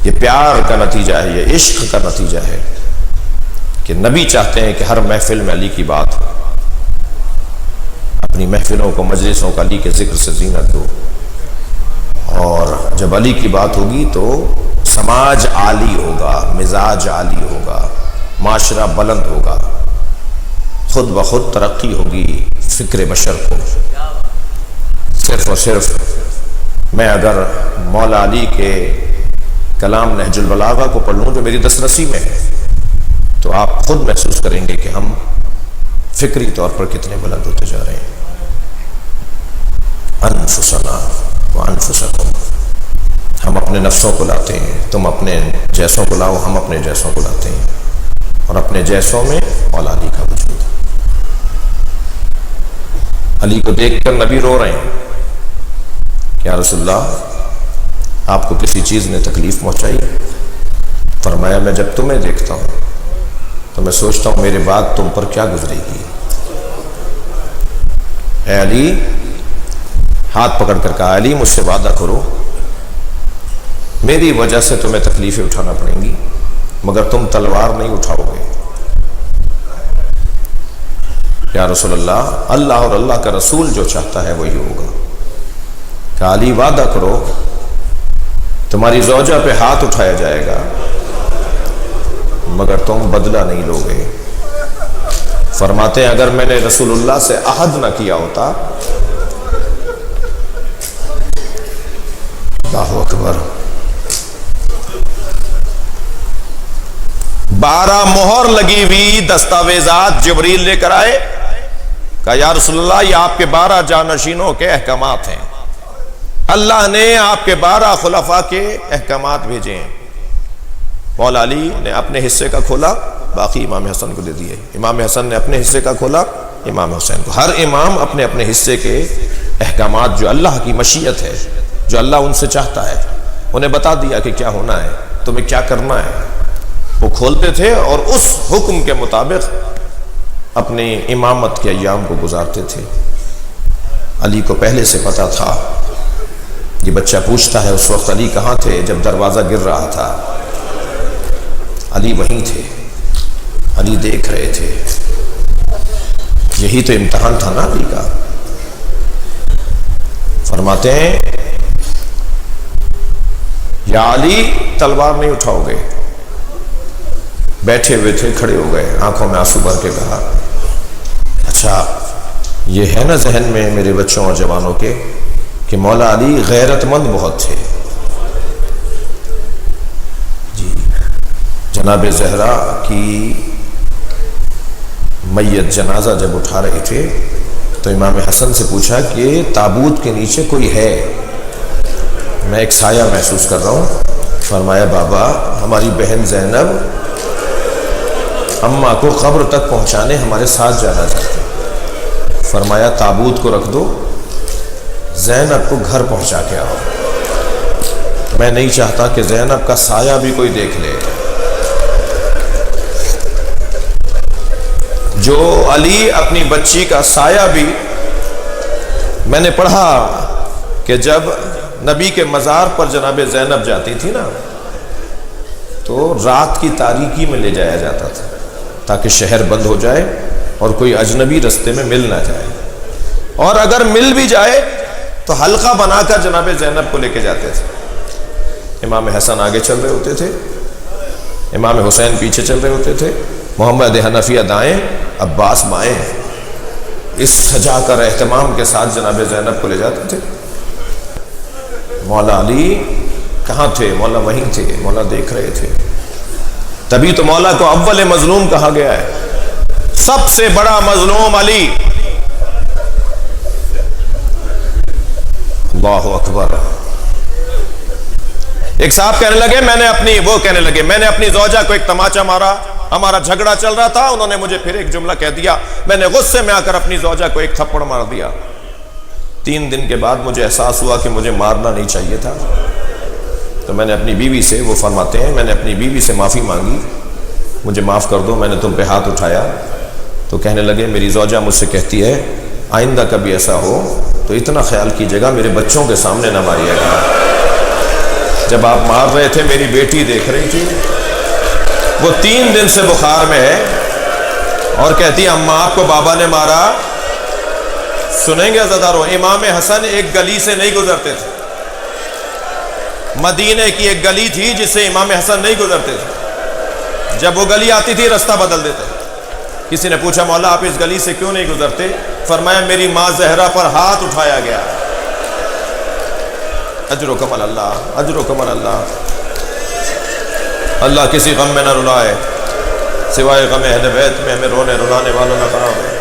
یہ پیار کا نتیجہ ہے، یہ عشق کا نتیجہ ہے کہ نبی چاہتے ہیں کہ ہر محفل میں علی کی بات ہو، اپنی محفلوں کو مجلسوں کو علی کے ذکر سے زینت دو، اور جب علی کی بات ہوگی تو سماج عالی ہوگا، مزاج عالی ہوگا، معاشرہ بلند ہوگا، خود بخود ترقی ہوگی فکر بشر کو۔ صرف اور صرف میں اگر مولا علی کے کلام نہج البلاغہ کو پڑھ لوں جو میری دسترسی میں ہے، تو آپ خود محسوس کریں گے کہ ہم فکری طور پر کتنے بلند ہوتے جا رہے ہیں۔ انفسنا وانفسکم، ہم اپنے نفسوں کو لاتے ہیں، تم اپنے جیسوں کو لاؤ، ہم اپنے جیسوں کو لاتے ہیں، اور اپنے جیسوں میں مولا علی کا وجود ہے۔ علی کو دیکھ کر نبی رو رہے ہیں، یا رسول اللہ آپ کو کسی چیز نے تکلیف پہنچائی؟ فرمایا میں جب تمہیں دیکھتا ہوں تو میں سوچتا ہوں میرے بعد تم پر کیا گزرے گی۔ اے علی، ہاتھ پکڑ کر کہا علی مجھ سے وعدہ کرو، میری وجہ سے تمہیں تکلیفیں اٹھانا پڑیں گی مگر تم تلوار نہیں اٹھاؤ گے۔ یا رسول اللہ، اللہ اور اللہ کا رسول جو چاہتا ہے وہی ہوگا۔ کہ علی وعدہ کرو تمہاری زوجہ پہ ہاتھ اٹھایا جائے گا مگر تم بدلہ نہیں لو گے۔ فرماتے ہیں اگر میں نے رسول اللہ سے عہد نہ کیا ہوتا، اللہ اکبر، 12 مہر لگی ہوئی دستاویزات جبریل لے کر آئے، کہا یا رسول اللہ یہ آپ کے 12 جانشینوں کے احکامات ہیں، اللہ نے آپ کے 12 خلفاء کے احکامات بھیجے ہیں۔ مولا علی نے اپنے حصے کا کھولا، باقی امام حسن کو دے دیے، امام حسن نے اپنے حصے کا کھولا، امام حسین کو۔ ہر امام اپنے اپنے حصے کے احکامات جو اللہ کی مشیت ہے، جو اللہ ان سے چاہتا ہے، انہیں بتا دیا کہ کیا ہونا ہے، تمہیں کیا کرنا ہے، وہ کھولتے تھے اور اس حکم کے مطابق اپنی امامت کے ایام کو گزارتے تھے۔ علی کو پہلے سے پتا تھا، یہ بچہ پوچھتا ہے اس وقت علی کہاں تھے جب دروازہ گر رہا تھا؟ علی وہیں تھے، علی دیکھ رہے تھے، یہی تو امتحان تھا نا علی کا۔ فرماتے ہیں یا علی تلوار نہیں اٹھاؤ گے؟ بیٹھے ہوئے تھے، کھڑے ہو گئے، آنکھوں میں آنسو بھر کے کہا اچھا یہ ہے نا ذہن میں میرے بچوں اور جوانوں کے کہ مولا علی غیرت مند بہت تھے۔ جی، جناب زہرا کی میت جنازہ جب اٹھا رہے تھے تو امام حسن سے پوچھا کہ تابوت کے نیچے کوئی ہے؟ میں ایک سایہ محسوس کر رہا ہوں۔ فرمایا بابا ہماری بہن زینب اماں کو قبر تک پہنچانے ہمارے ساتھ جانا چاہتے ہیں۔ فرمایا تابوت کو رکھ دو، زینب کو گھر پہنچا کے آؤ، میں نہیں چاہتا کہ زینب کا سایہ بھی کوئی دیکھ لے۔ جو علی اپنی بچی کا سایہ بھی، میں نے پڑھا کہ جب نبی کے مزار پر جناب زینب جاتی تھی نا تو رات کی تاریکی میں لے جایا جاتا تھا تاکہ شہر بند ہو جائے اور کوئی اجنبی رستے میں مل نہ جائے، اور اگر مل بھی جائے تو حلقہ بنا کر جناب زینب کو لے کے جاتے تھے۔ امام حسن آگے چل رہے ہوتے تھے، امام حسین پیچھے چل رہے ہوتے تھے، محمد حنفیہ دائیں، عباس بائیں، اس سجا کر اہتمام کے ساتھ جناب زینب کو لے جاتے تھے۔ مولا علی کہاں تھے؟ مولا وہیں تھے، مولا دیکھ رہے تھے۔ تبھی تو مولا کو اول مظلوم کہا گیا ہے، سب سے بڑا مظلوم علی۔ اللہ اکبر۔ ایک صاحب کہنے لگے میں نے اپنی زوجہ کو ایک تماچا مارا، ہمارا جھگڑا چل رہا تھا، انہوں نے مجھے پھر ایک جملہ کہہ دیا، میں نے غصے میں آ کر اپنی زوجہ کو ایک تھپڑ مار دیا۔ 3 دن کے بعد مجھے احساس ہوا کہ مجھے مارنا نہیں چاہیے تھا، تو میں نے اپنی بیوی سے، وہ فرماتے ہیں میں نے اپنی بیوی سے معافی مانگی، مجھے معاف کر دو، میں نے تم پہ ہاتھ اٹھایا۔ تو کہنے لگے میری زوجہ مجھ سے کہتی ہے آئندہ کبھی ایسا ہو تو اتنا خیال کیجیے گا میرے بچوں کے سامنے نہ ماریے گا۔ جب آپ مار رہے تھے میری بیٹی دیکھ رہی تھی، وہ 3 دن سے بخار میں ہے اور کہتی ہے اماں آپ کو بابا نے مارا۔ سنیں گے عزادارو، امام حسن ایک گلی سے نہیں گزرتے تھے، مدینے کی ایک گلی تھی جس سے امام حسن نہیں گزرتے تھے، جب وہ گلی آتی تھی رستہ بدل دیتے۔ کسی نے پوچھا مولا آپ اس گلی سے کیوں نہیں گزرتے؟ فرمایا میری ماں زہرا پر ہاتھ اٹھایا گیا۔ اجرکم اللہ، اجرکم اللہ۔ اللہ کسی غم میں نہ رلائے، سوائے غم اہل بیت میں ہمیں رونے رلانے والوں نہ قرار دے۔